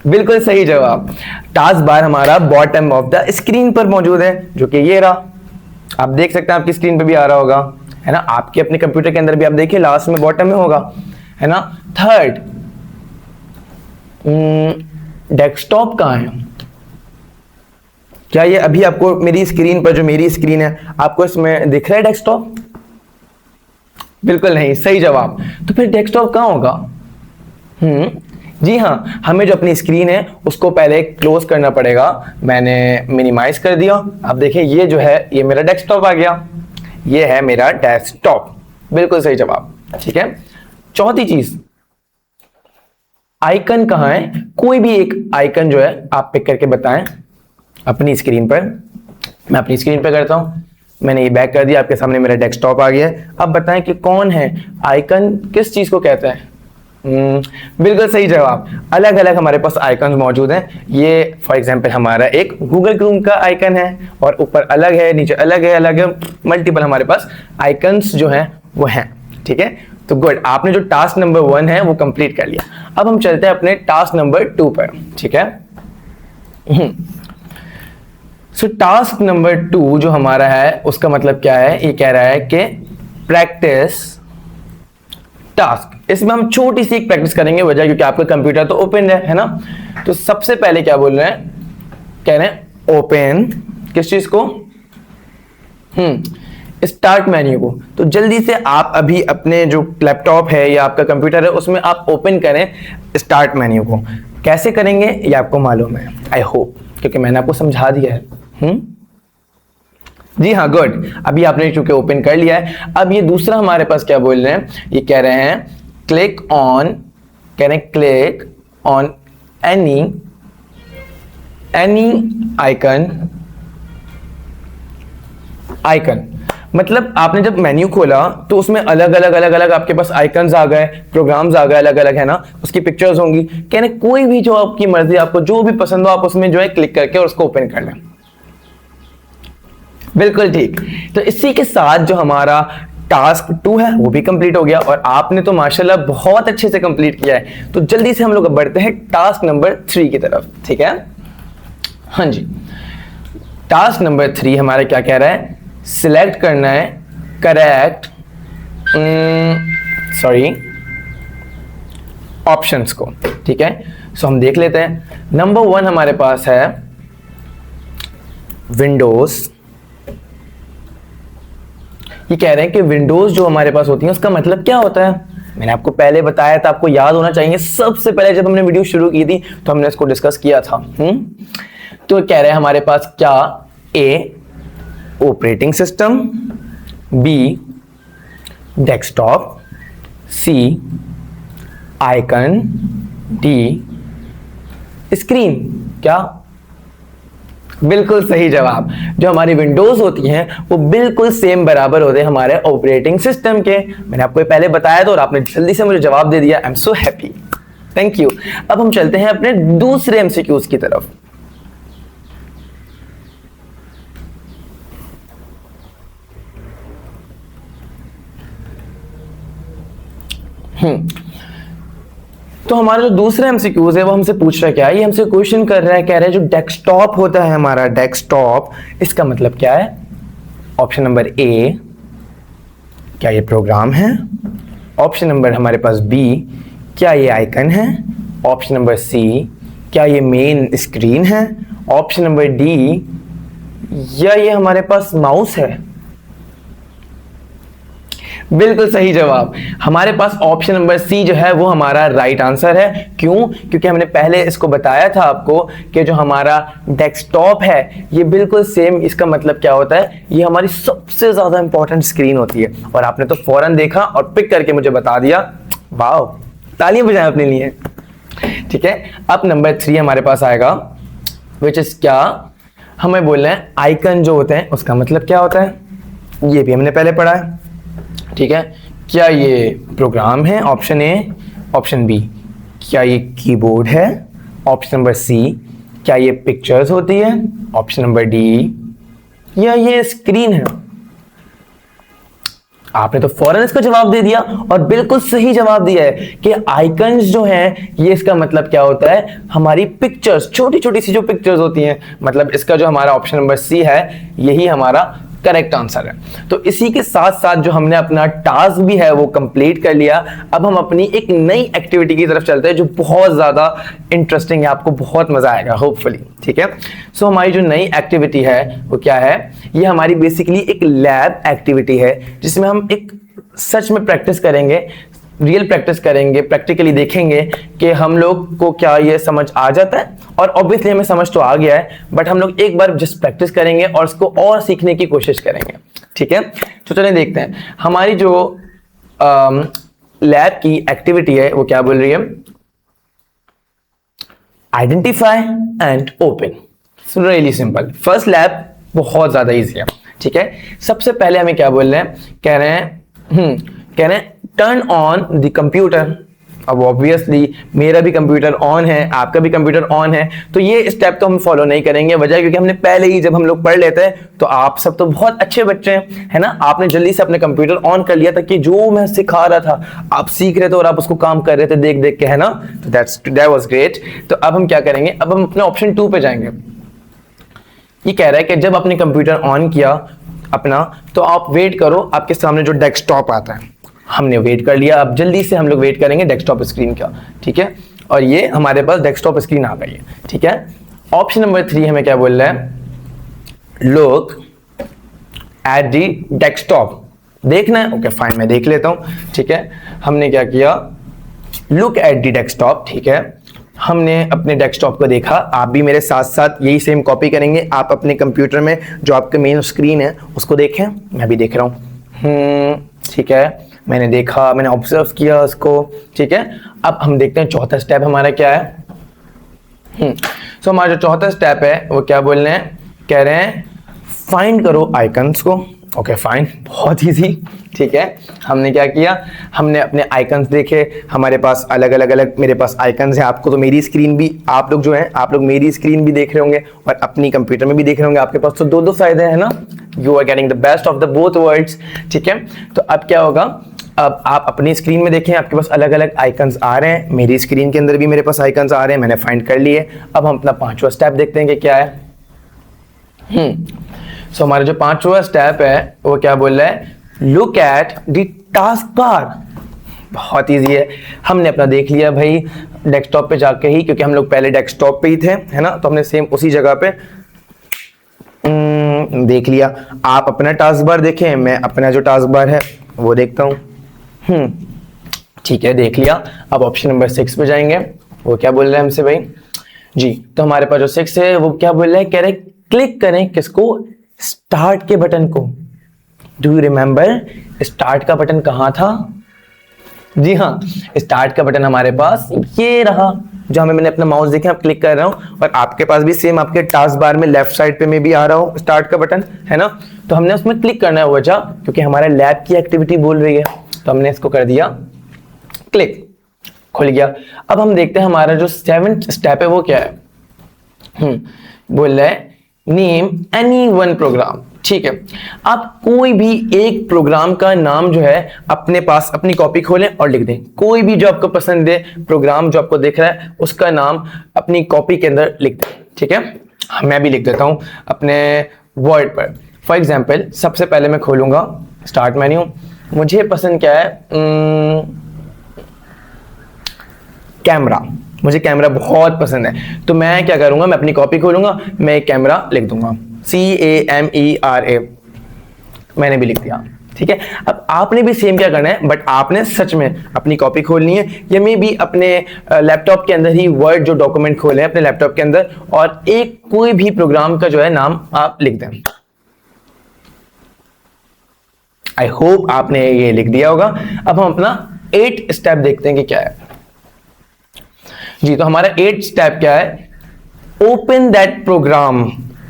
Speaker 1: बिल्कुल सही जवाब, टास्क बार हमारा बॉटम ऑफ द स्क्रीन पर मौजूद है, जो कि ये रहा। आप देख सकते हैं आपकी स्क्रीन पे भी आ रहा होगा, है ना। आपके अपने कंप्यूटर के अंदर भी आप देखिए लास्ट में बॉटम में होगा, है ना। थर्ड, डेस्कटॉप कहां है। क्या ये अभी आपको मेरी स्क्रीन पर, जो मेरी स्क्रीन है, आपको इसमें दिख रहा है डेस्कटॉप। बिल्कुल नहीं, सही जवाब। तो फिर डेस्कटॉप कहां होगा। जी हाँ, हमें जो अपनी स्क्रीन है उसको पहले क्लोज करना पड़ेगा। मैंने मिनिमाइज कर दिया, अब देखिए ये जो है ये मेरा डेस्कटॉप आ गया, ये है मेरा डेस्कटॉप। बिल्कुल सही जवाब, ठीक है। चौथी चीज, आइकन कहां है। कोई भी एक आइकन जो है आप पिक करके बताएं अपनी स्क्रीन पर। मैं अपनी स्क्रीन पर करता हूं, मैंने ये बैक कर दिया, आपके सामने मेरा डेस्कटॉप आ गया। अब बताएं कि कौन है आइकन, किस चीज को कहते हैं। बिल्कुल सही जवाब, अलग अलग हमारे पास आइकन मौजूद हैं। ये फॉर एग्जांपल हमारा एक गूगल क्रोम का आइकन है, और ऊपर अलग है, नीचे अलग है, अलग है, मल्टीपल हमारे पास आइकन्स जो हैं वो हैं, ठीक है। तो गुड, आपने जो टास्क नंबर 1 है वो कंप्लीट कर लिया। अब हम चलते हैं अपने टास्क नंबर 2 पर, ठीक है। सो टास्क नंबर 2 जो हमारा है उसका मतलब क्या है, ये कह रहा है कि प्रैक्टिस टास्क। इसमें हम छोटी सी एक प्रैक्टिस करेंगे, वजह क्योंकि आपका कंप्यूटर तो ओपन है ना। तो सबसे पहले क्या बोल रहे हैं, कह रहे हैं ओपन किस चीज को, स्टार्ट मेन्यू को। तो जल्दी से आप अभी अपने जो लैपटॉप है या आपका कंप्यूटर है उसमें आप ओपन करें स्टार्ट मेन्यू को। कैसे करेंगे ये आपको मालूम है, आई होप, क्योंकि मैंने आपको समझा दिया है। जी हाँ, गुड, अभी आपने चूंकि ओपन कर लिया है। अब ये दूसरा हमारे पास क्या बोल रहे हैं, ये कह रहे हैं क्लिक ऑन, कह रहे हैं क्लिक ऑन एनी आइकन। मतलब आपने जब मेन्यू खोला तो उसमें अलग अलग आपके पास आइकन्स आ गए, प्रोग्राम्स आ गए अलग अलग, है ना। उसकी पिक्चर्स होंगी, कहने कोई भी जो आपकी मर्जी, आपको जो भी पसंद हो आप उसमें जो है क्लिक करके और उसको ओपन कर लें। बिल्कुल ठीक। तो इसी के साथ जो हमारा टास्क 2 है वो भी कंप्लीट हो गया, और आपने तो माशाल्लाह बहुत अच्छे से कंप्लीट किया है। तो जल्दी से हम लोग बढ़ते हैं टास्क नंबर 3 की तरफ, ठीक है। हाँ जी, टास्क नंबर 3 हमारा क्या कह रहा है, सिलेक्ट करना है करेक्ट ऑप्शंस को, ठीक है। सो हम देख लेते हैं। नंबर 1 हमारे पास है विंडोज। ये कह रहे हैं कि विंडोज जो हमारे पास होती है उसका मतलब क्या होता है। मैंने आपको पहले बताया था, आपको याद होना चाहिए, सबसे पहले जब हमने वीडियो शुरू की थी तो हमने इसको डिस्कस किया था। तो कह रहे हैं हमारे पास क्या, ए ऑपरेटिंग सिस्टम, बी डेस्कटॉप, सी आइकन, डी स्क्रीन। क्या, बिल्कुल सही जवाब। जो हमारी विंडोज होती हैं वो बिल्कुल सेम बराबर होते हैं हमारे ऑपरेटिंग सिस्टम के। मैंने आपको पहले बताया था और आपने जल्दी से मुझे जवाब दे दिया, I am so happy, thank you. अब हम चलते हैं अपने दूसरे एमसीक्यूज की तरफ। तो हमारा जो दूसरा एमसीक्यूज है वो हमसे पूछ रहा है क्या, ये हमसे क्वेश्चन कर रहा है, कह रहा है जो डेस्कटॉप होता है हमारा डेस्कटॉप, इसका मतलब क्या है। ऑप्शन नंबर ए, क्या ये प्रोग्राम है। ऑप्शन नंबर हमारे पास बी, क्या ये आइकन है। ऑप्शन नंबर सी, क्या ये मेन स्क्रीन है। ऑप्शन नंबर डी, या ये हमारे पास माउस है। बिल्कुल सही जवाब। हमारे पास ऑप्शन नंबर सी जो है वो हमारा राइट आंसर है। क्यों? क्योंकि हमने पहले इसको बताया था आपको कि जो हमारा डेस्कटॉप है ये बिल्कुल सेम, इसका मतलब क्या होता है, ये हमारी सबसे ज्यादा इंपॉर्टेंट स्क्रीन होती है। और आपने तो फौरन देखा और पिक करके मुझे बता दिया, वाह, तालियां बजाएं अपने लिए। ठीक है, अब नंबर 3 हमारे पास आएगा, विच इज क्या, हमें बोलना है आइकन जो होते हैं उसका मतलब क्या होता है। ये भी हमने पहले पढ़ा है। ठीक है, क्या ये प्रोग्राम है, ऑप्शन ए। ऑप्शन बी, क्या ये कीबोर्ड है। ऑप्शन नंबर सी, क्या ये पिक्चर्स होती है। ऑप्शन नंबर डी, या ये स्क्रीन है। आपने तो फौरन इसको जवाब दे दिया और बिल्कुल सही जवाब दिया है कि आइकन्स जो हैं ये इसका मतलब क्या होता है, हमारी पिक्चर्स, छोटी छोटी सी जो पिक्चर्स होती हैं। मतलब इसका जो हमारा ऑप्शन नंबर सी है यही हमारा करेक्ट आंसर है। तो इसी के साथ साथ जो हमने अपना टास्क भी है वो कंप्लीट कर लिया। अब हम अपनी एक नई एक्टिविटी की तरफ चलते हैं जो बहुत ज्यादा इंटरेस्टिंग है, आपको बहुत मजा आएगा होपफुली। ठीक है, सो हमारी जो नई एक्टिविटी है वो क्या है, ये हमारी बेसिकली एक लैब एक्टिविटी है जिसमें हम एक सच में प्रैक्टिस करेंगे, रियल प्रैक्टिस करेंगे, प्रैक्टिकली देखेंगे कि हम लोग को क्या ये समझ आ जाता है। और ऑब्वियसली हमें समझ तो आ गया है, बट हम लोग एक बार जस्ट प्रैक्टिस करेंगे और इसको और सीखने की कोशिश करेंगे। ठीक है, तो चलिए देखते हैं हमारी जो लैब की एक्टिविटी है वो क्या बोल रही है, identify and open. So really simple, first lab बहुत ज्यादा इजी है। ठीक है, सबसे पहले हमें क्या बोल रहे हैं, कह रहे हैं टर्न ऑन द कंप्यूटर। अब ऑब्वियसली मेरा भी कंप्यूटर ऑन है, आपका भी कंप्यूटर ऑन है, तो ये स्टेप तो हम फॉलो नहीं करेंगे। वजह क्योंकि हमने पहले ही जब हम लोग पढ़ लेते हैं, तो आप सब तो बहुत अच्छे बच्चे हैं, है ना, आपने जल्दी से अपने कंप्यूटर ऑन कर लिया ताकि जो मैं सिखा रहा था आप सीख रहे थे और आप उसको काम कर रहे थे देख देख के, है ना, तो दैट वाज ग्रेट। तो अब हम क्या करेंगे, अब हम अपने ऑप्शन 2 पे जाएंगे। ये कह रहा है कि जब आपने कंप्यूटर ऑन किया अपना, तो आप वेट करो, आपके सामने जो डेस्कटॉप आता है। हमने वेट कर लिया, अब जल्दी से हम लोग वेट करेंगे डेस्कटॉप स्क्रीन का। ठीक है, और ये हमारे पास डेस्कटॉप स्क्रीन आ गई है। ठीक है, ऑप्शन नंबर 3 हमें क्या बोल रहा है, लुक एट दी डेस्कटॉप। देखना है, ओके फाइन, मैं देख लेता हूं। ठीक है, हमने क्या किया, लुक एट दी डेस्कटॉप। ठीक है, हमने अपने डेस्कटॉप को देखा, आप भी मेरे साथ साथ यही सेम कॉपी करेंगे। आप अपने कंप्यूटर में जो आपके मेन स्क्रीन है उसको देखें, मैं भी देख रहा हूं। ठीक है, मैंने देखा, मैंने ऑब्जर्व किया उसको। ठीक है, अब हम देखते हैं चौथा स्टेप हमारा क्या है। सो हमारा जो चौथा स्टेप है वो क्या बोल रहे हैं, कह रहे हैं फाइंड करो आइकन्स को। ओके फाइन, बहुत इजी। ठीक है, हमने क्या किया, हमने अपने आइकन्स देखे, हमारे पास अलग अलग मेरे पास आइकन्स हैं। आपको तो मेरी स्क्रीन भी, आप लोग जो हैं आप लोग मेरी स्क्रीन भी देख रहे होंगे और अपनी कंप्यूटर में भी देख रहे होंगे। आपके पास तो दो फायदे हैं ना, you are getting the best of the both worlds. ठीक है, तो अब क्या होगा, अब आप अपनी स्क्रीन में देखें, आपके पास अलग अलग आइकन्स आ रहे हैं, मेरी स्क्रीन के अंदर भी मेरे पास आइकन्स आ रहे हैं, मैंने फाइंड कर लिए। अब हम अपना 5वां स्टेप देखते हैं कि क्या है। सो हमारा जो 5वां स्टेप है वो क्या बोल रहा है, look at the task bar. बहुत इजी है, हमने अपना देख लिया भाई डेस्कटॉप पे जाके ही, क्योंकि हम लोग पहले डेस्कटॉप पे ही थे, है ना, तो हमने सेम उसी जगह पे देख लिया। आप अपना टास्क बार देखें, मैं अपना जो टास्क बार है वो देखता हूं। ठीक है, देख लिया। अब ऑप्शन नंबर 6 पे जाएंगे, वो क्या बोल रहे हैं हमसे भाई जी। तो हमारे पास जो 6 है वो क्या बोल रहे हैं, कह रहे क्लिक करें किसको, स्टार्ट के बटन को। डू यू रिमेंबर स्टार्ट का बटन कहां था? जी हाँ, स्टार्ट का बटन हमारे पास ये रहा, जो हमें, मैंने अपना माउस देखे, आप क्लिक कर रहा हूं, और आपके पास भी सेम आपके टास्क बार में लेफ्ट साइड पे में भी आ रहा हो स्टार्ट का बटन, है ना। तो हमने उसमें क्लिक करना है वजह क्योंकि हमारा लैब की एक्टिविटी बोल रही है, तो हमने इसको कर दिया क्लिक, खुल गया। अब हम देखते हैं हमारा जो 7th स्टेप है वो क्या है। बोल रहा है नेम एनी वन प्रोग्राम। ठीक है, आप कोई भी एक प्रोग्राम का नाम जो है अपने पास अपनी कॉपी खोलें और लिख दें। कोई भी जो आपको पसंद है प्रोग्राम जो आपको दिख रहा है उसका नाम अपनी कॉपी के अंदर लिख दें। ठीक है, मैं भी लिख देता हूं अपने वर्ड पर। फॉर एग्जाम्पल सबसे पहले मैं खोलूंगा स्टार्ट मेन्यू, मुझे पसंद क्या है, कैमरा। मुझे कैमरा बहुत पसंद है, तो मैं क्या करूंगा, मैं अपनी कॉपी खोलूंगा, मैं एक कैमरा लिख दूंगा, CAMERA, मैंने भी लिख दिया। ठीक है, अब आपने भी सेम क्या करना है, बट आपने सच में अपनी कॉपी खोलनी है या मे भी अपने लैपटॉप के अंदर ही वर्ड जो डॉक्यूमेंट खोले अपने लैपटॉप के अंदर, और एक कोई भी प्रोग्राम का जो है नाम आप लिख दें। आई होप आपने ये लिख दिया होगा। अब हम अपना 8 स्टेप देखते हैं कि क्या है जी। तो हमारा 8 स्टेप क्या है, ओपन दैट प्रोग्राम।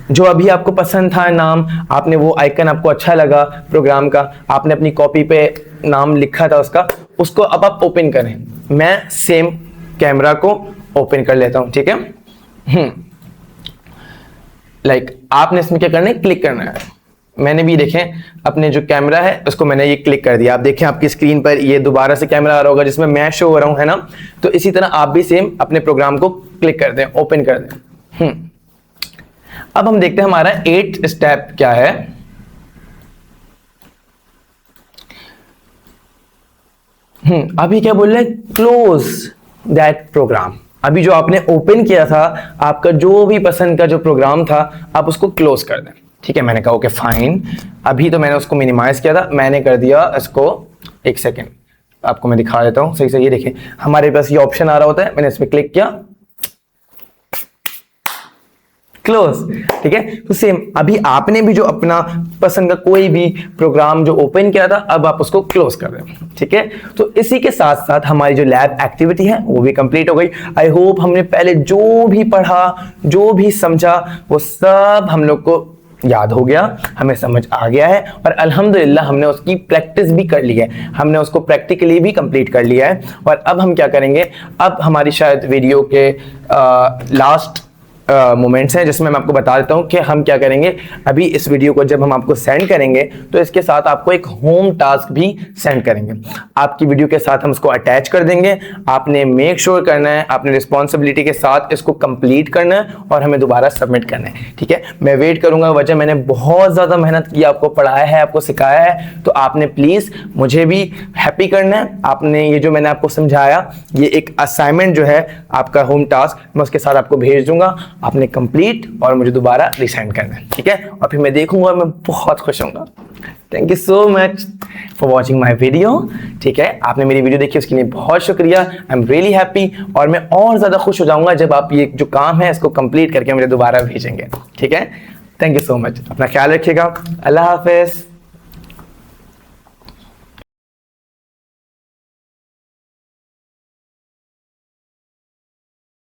Speaker 1: जो अभी आपको पसंद था नाम, आपने वो आइकन आपको अच्छा लगा प्रोग्राम का, आपने अपनी कॉपी पे नाम लिखा था उसका, उसको अब आप ओपन करें। मैं सेम कैमरा को ओपन कर लेता हूं, ठीक है। आपने इसमें क्या करना है, क्लिक करना है। मैंने भी देखें अपने जो कैमरा है उसको मैंने ये क्लिक कर दिया। आप देखें आपकी स्क्रीन पर ये दोबारा से कैमरा आ रहा होगा जिसमें मैं शो हो रहा हूं, है ना। तो इसी तरह आप भी सेम अपने प्रोग्राम को क्लिक कर दें, ओपन कर दें। अब हम देखते हैं हमारा 8 स्टेप क्या है। अभी क्या बोल रहे हैं, क्लोज दैट प्रोग्राम। अभी जो आपने ओपन किया था, आपका जो भी पसंद का जो प्रोग्राम था, आप उसको क्लोज कर दें, ठीक है। मैंने कहा ओके फाइन। अभी तो मैंने उसको मिनिमाइज किया था, मैंने कर दिया इसको, एक सेकेंड आपको मैं दिखा देता हूं सही से। ये देखें हमारे पास ये ऑप्शन आ रहा होता है, मैंने इस पर क्लिक किया, क्लोज, ठीक है। तो सेम अभी आपने भी जो अपना पसंद का कोई भी प्रोग्राम जो ओपन किया था, अब आप उसको क्लोज कर रहे हैं, ठीक है। तो इसी के साथ साथ हमारी जो लैब एक्टिविटी है वो भी कंप्लीट हो गई। आई होप हमने पहले जो भी पढ़ा, जो भी समझा, वो सब हम लोग को याद हो गया, हमें समझ आ गया है, और अल्हम्दुलिल्लाह हमने उसकी प्रैक्टिस भी कर ली है, हमने उसको प्रैक्टिकली भी कंप्लीट कर लिया है। और अब हम क्या करेंगे, अब हमारी शायद वीडियो के लास्ट मोमेंट्स हैं जिसमें मैं आपको बता देता हूं कि हम क्या करेंगे। अभी इस वीडियो को जब हम आपको सेंड करेंगे तो इसके साथ आपको एक होम टास्क भी सेंड करेंगे, आपकी वीडियो के साथ हम उसको अटैच कर देंगे। आपने मेक श्योर करना है, आपने रिस्पॉन्सिबिलिटी के साथ इसको कंप्लीट करना है और हमें दोबारा सबमिट करना है, ठीक है। मैं वेट करूंगा, वजह मैंने बहुत ज्यादा मेहनत की, आपको पढ़ाया है, आपको सिखाया है, तो आपने प्लीज मुझे भी हैप्पी करना है। आपने ये जो मैंने आपको समझाया, ये एक असाइनमेंट जो है आपका होम टास्क, मैं उसके साथ आपको भेज दूंगा, आपने कंप्लीट और मुझे दोबारा रिसेंड करना है, ठीक है। और फिर मैं देखूंगा, मैं बहुत खुश होऊंगा। Thank you so much for watching my video, ठीक है। आपने मेरी वीडियो देखी उसके लिए बहुत शुक्रिया। आई एम रियली हैप्पी, और मैं और ज्यादा खुश हो जाऊंगा जब आप ये जो काम है इसको कंप्लीट करके मुझे दोबारा भेजेंगे, ठीक है। थैंक यू सो मच, अपना ख्याल रखिएगा, अल्लाह हाफिज।